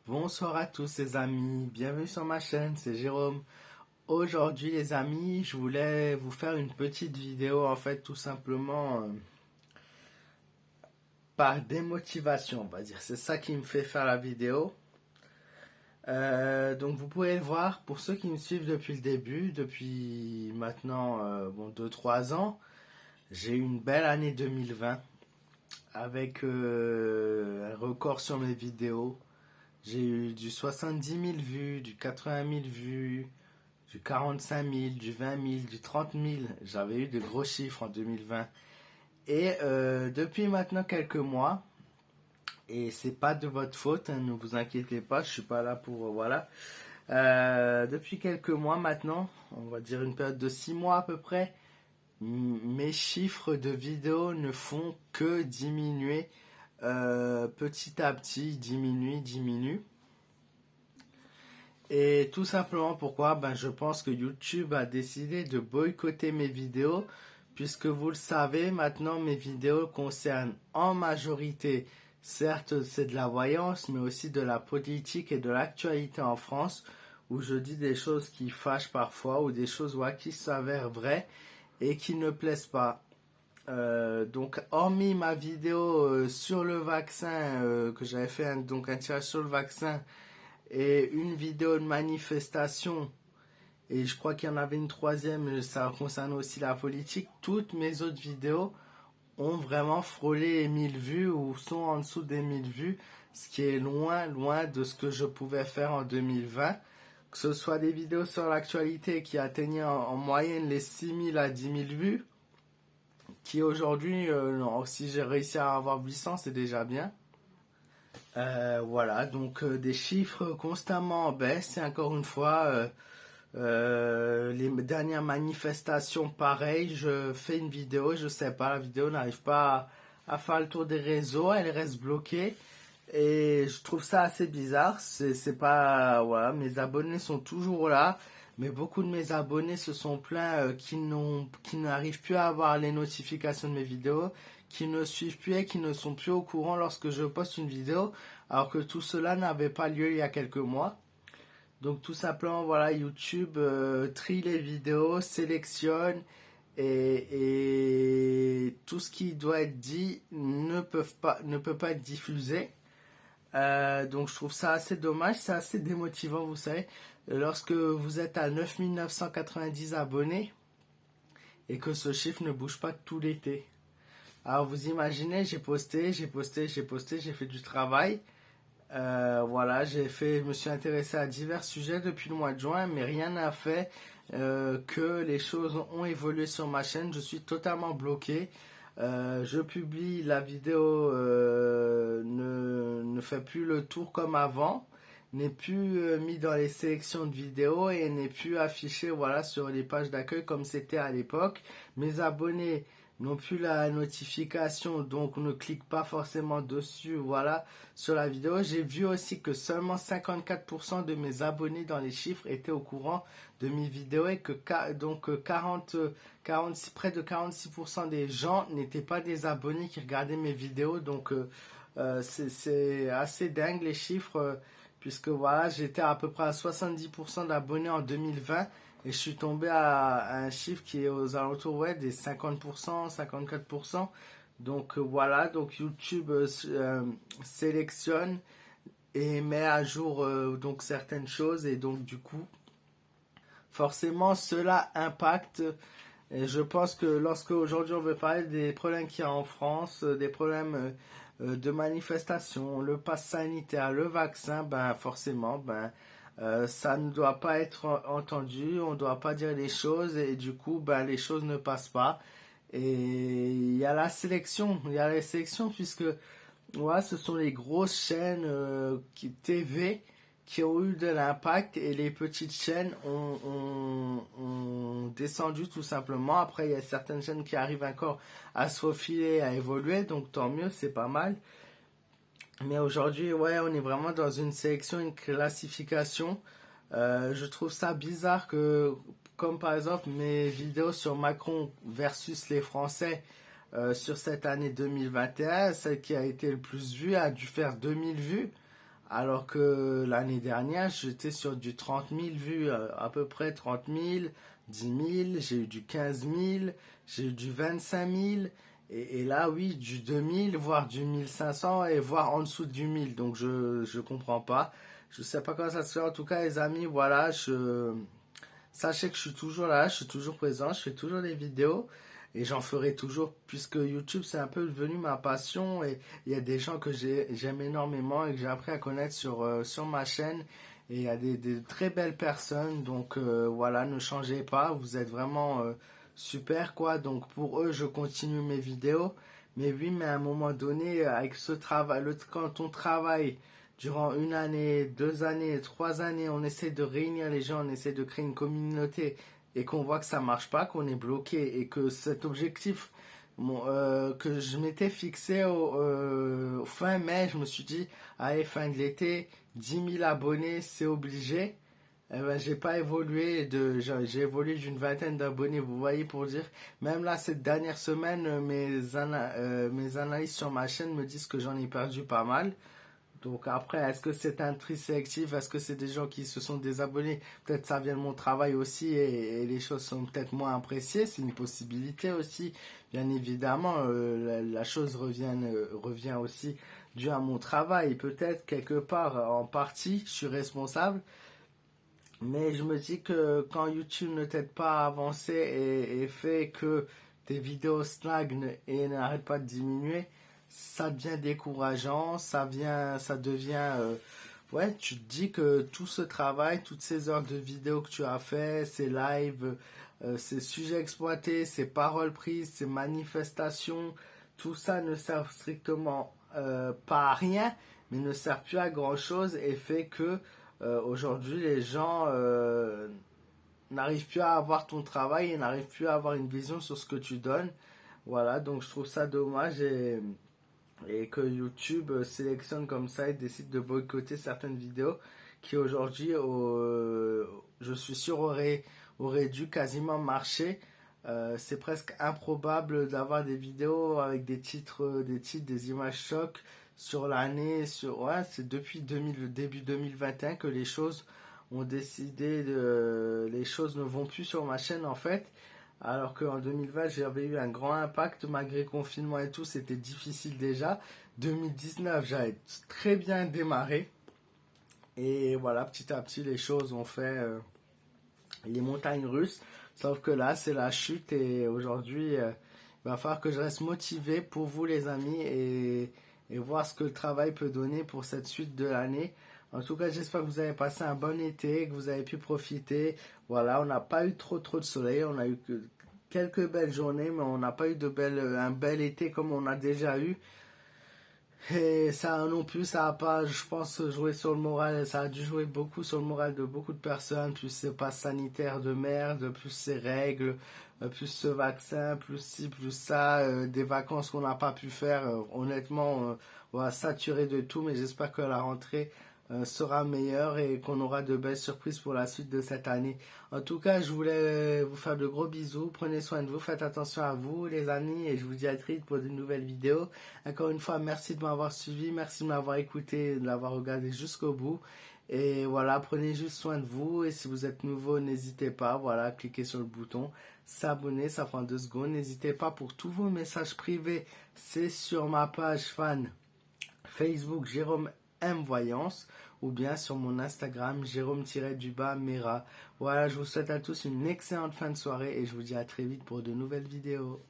Bonsoir à tous les amis, bienvenue sur ma chaîne, c'est Jérôme. Aujourd'hui les amis, je voulais vous faire une petite vidéo en fait tout simplement par démotivation on va dire. C'est ça qui me fait faire la vidéo. Donc vous pouvez le voir, pour ceux qui me suivent depuis le début, depuis maintenant 2-3 ans, j'ai eu une belle année 2020 avec un record sur mes vidéos. J'ai eu du 70 000 vues, du 80 000 vues, du 45 000, du 20 000, du 30 000. J'avais eu de gros chiffres en 2020. Et depuis maintenant quelques mois, et c'est pas de votre faute, hein, ne vous inquiétez pas, je suis pas là pour voilà. Depuis quelques mois maintenant, on va dire une période de 6 mois à peu près, mes chiffres de vidéos ne font que diminuer petit à petit, diminuent. Et tout simplement pourquoi je pense que YouTube a décidé de boycotter mes vidéos, puisque vous le savez, maintenant mes vidéos concernent en majorité, certes c'est de la voyance, mais aussi de la politique et de l'actualité en France, où je dis des choses qui fâchent parfois, ou des choses qui s'avèrent vraies et qui ne plaisent pas. Donc hormis ma vidéo sur le vaccin, que j'avais fait un tirage sur le vaccin, et une vidéo de manifestation, et je crois qu'il y en avait une troisième, ça concerne aussi la politique. Toutes mes autres vidéos ont vraiment frôlé les 1000 vues ou sont en dessous des 1000 vues, ce qui est loin de ce que je pouvais faire en 2020. Que ce soit des vidéos sur l'actualité qui atteignaient en moyenne les 6000 à 10 000 vues, qui aujourd'hui, si j'ai réussi à avoir 800, c'est déjà bien. Voilà, donc des chiffres constamment en baisse, et encore une fois, les dernières manifestations, pareil, je fais une vidéo, je sais pas, la vidéo n'arrive pas à faire le tour des réseaux, elle reste bloquée, et je trouve ça assez bizarre, c'est pas, voilà, mes abonnés sont toujours là, mais beaucoup de mes abonnés se sont plaints qui n'arrivent plus à avoir les notifications de mes vidéos, qui ne suivent plus et qui ne sont plus au courant lorsque je poste une vidéo, alors que tout cela n'avait pas lieu il y a quelques mois. Donc tout simplement, voilà, YouTube trie les vidéos, sélectionne et tout ce qui doit être dit ne peut pas être diffusé. Donc je trouve ça assez dommage, c'est assez démotivant, vous savez, lorsque vous êtes à 9 990 abonnés et que ce chiffre ne bouge pas tout l'été. Alors vous imaginez, j'ai posté, j'ai fait du travail. Voilà, je me suis intéressé à divers sujets depuis le mois de juin, mais rien n'a fait que les choses ont évolué sur ma chaîne. Je suis totalement bloqué. Je publie, la vidéo ne fait plus le tour comme avant, n'est plus mis dans les sélections de vidéos et n'est plus affiché voilà, sur les pages d'accueil comme c'était à l'époque. Mes abonnés n'ont plus la notification, donc on ne clique pas forcément dessus, voilà, sur la vidéo. J'ai vu aussi que seulement 54% de mes abonnés dans les chiffres étaient au courant de mes vidéos et que donc 46, près de 46% des gens n'étaient pas des abonnés qui regardaient mes vidéos, donc c'est assez dingue les chiffres, puisque voilà, j'étais à peu près à 70% d'abonnés en 2020. Et je suis tombé à un chiffre qui est aux alentours des 50%, 54%. Donc voilà, donc YouTube sélectionne et met à jour donc certaines choses. Et donc du coup, forcément, cela impacte. Et je pense que lorsque aujourd'hui on veut parler des problèmes qu'il y a en France, des problèmes de manifestation, le pass sanitaire, le vaccin, forcément, ça ne doit pas être entendu, on ne doit pas dire les choses et du coup, les choses ne passent pas. Et il y a la sélection puisque ouais, ce sont les grosses chaînes TV qui ont eu de l'impact et les petites chaînes ont descendu tout simplement. Après, il y a certaines chaînes qui arrivent encore à se faufiler, à évoluer, donc tant mieux, c'est pas mal. Mais aujourd'hui, ouais, on est vraiment dans une sélection, une classification. Je trouve ça bizarre que, comme par exemple mes vidéos sur Macron versus les Français sur cette année 2021, celle qui a été le plus vue a dû faire 2000 vues. Alors que l'année dernière, j'étais sur du 30 000 vues, à peu près 30 000, 10 000, j'ai eu du 15 000, j'ai eu du 25 000, et là, oui, du 2 000, voire du 1 500, et voire en dessous du 1000. Donc, je comprends pas. Je sais pas comment ça se fait. En tout cas, les amis, voilà, sachez que je suis toujours là, je suis toujours présent, je fais toujours des vidéos. Et j'en ferai toujours, puisque YouTube, c'est un peu devenu ma passion. Et il y a des gens que j'aime énormément et que j'ai appris à connaître sur ma chaîne. Et il y a des très belles personnes. Donc voilà, ne changez pas. Vous êtes vraiment super, quoi. Donc pour eux, je continue mes vidéos. Mais oui, mais à un moment donné, avec ce travail, quand on travaille durant 1 année, 2 années, 3 années, on essaie de réunir les gens, on essaie de créer une communauté et qu'on voit que ça marche pas, qu'on est bloqué et que cet objectif que je m'étais fixé au fin mai, je me suis dit, allez, fin de l'été, 10 000 abonnés, c'est obligé. Eh ben, j'ai pas évolué j'ai évolué d'une vingtaine d'abonnés, vous voyez, pour dire. Même là, cette dernière semaine, mes analyses sur ma chaîne me disent que j'en ai perdu pas mal. Donc après, est-ce que c'est un tri sélectif? Est-ce que c'est des gens qui se sont désabonnés? Peut-être ça vient de mon travail aussi et les choses sont peut-être moins appréciées. C'est une possibilité aussi. Bien évidemment, la chose revient aussi dû à mon travail. Peut-être quelque part, en partie, je suis responsable. Mais je me dis que quand YouTube ne t'aide pas à avancer et fait que tes vidéos stagnent et n'arrêtent pas de diminuer, ça devient décourageant, ça devient, ouais, tu te dis que tout ce travail, toutes ces heures de vidéos que tu as fait, ces lives, ces sujets exploités, ces paroles prises, ces manifestations, tout ça ne sert strictement pas à rien, mais ne sert plus à grand chose et fait que aujourd'hui les gens n'arrivent plus à avoir ton travail et n'arrivent plus à avoir une vision sur ce que tu donnes. Voilà, donc je trouve ça dommage et que YouTube sélectionne comme ça et décide de boycotter certaines vidéos qui aujourd'hui, je suis sûr, auraient dû quasiment marcher. C'est presque improbable d'avoir des vidéos avec des images chocs sur l'année. Ouais, c'est depuis le début 2021 que les choses ont décidé les choses ne vont plus sur ma chaîne en fait. Alors qu'en 2020, j'avais eu un grand impact malgré le confinement et tout, c'était difficile déjà. 2019, j'avais très bien démarré. Et voilà, petit à petit, les choses ont fait les montagnes russes. Sauf que là, c'est la chute et aujourd'hui, il va falloir que je reste motivé pour vous, les amis, et voir ce que le travail peut donner pour cette suite de l'année. En tout cas, j'espère que vous avez passé un bon été, que vous avez pu profiter. Voilà, on n'a pas eu trop de soleil, on a eu que quelques belles journées, mais on n'a pas eu un bel été comme on a déjà eu. Et ça non plus, ça a pas, je pense, joué sur le moral, ça a dû jouer beaucoup sur le moral de beaucoup de personnes, plus ces passes sanitaires de merde, plus ces règles, plus ce vaccin, plus ci, plus ça, des vacances qu'on n'a pas pu faire. Honnêtement, on va saturer de tout, mais j'espère que la rentrée sera meilleure et qu'on aura de belles surprises pour la suite de cette année. En tout cas, je voulais vous faire de gros bisous. Prenez soin de vous, faites attention à vous, les amis, et je vous dis à très vite pour de nouvelles vidéos. Encore une fois, merci de m'avoir suivi, merci de m'avoir écouté, de l'avoir regardé jusqu'au bout. Et voilà, prenez juste soin de vous. Et si vous êtes nouveau, n'hésitez pas, voilà, cliquez sur le bouton s'abonner, ça prend 2 secondes. N'hésitez pas pour tous vos messages privés, c'est sur ma page fan Facebook Jérôme M Voyance ou bien sur mon Instagram Jérôme-Mera. Voilà, je vous souhaite à tous une excellente fin de soirée et je vous dis à très vite pour de nouvelles vidéos.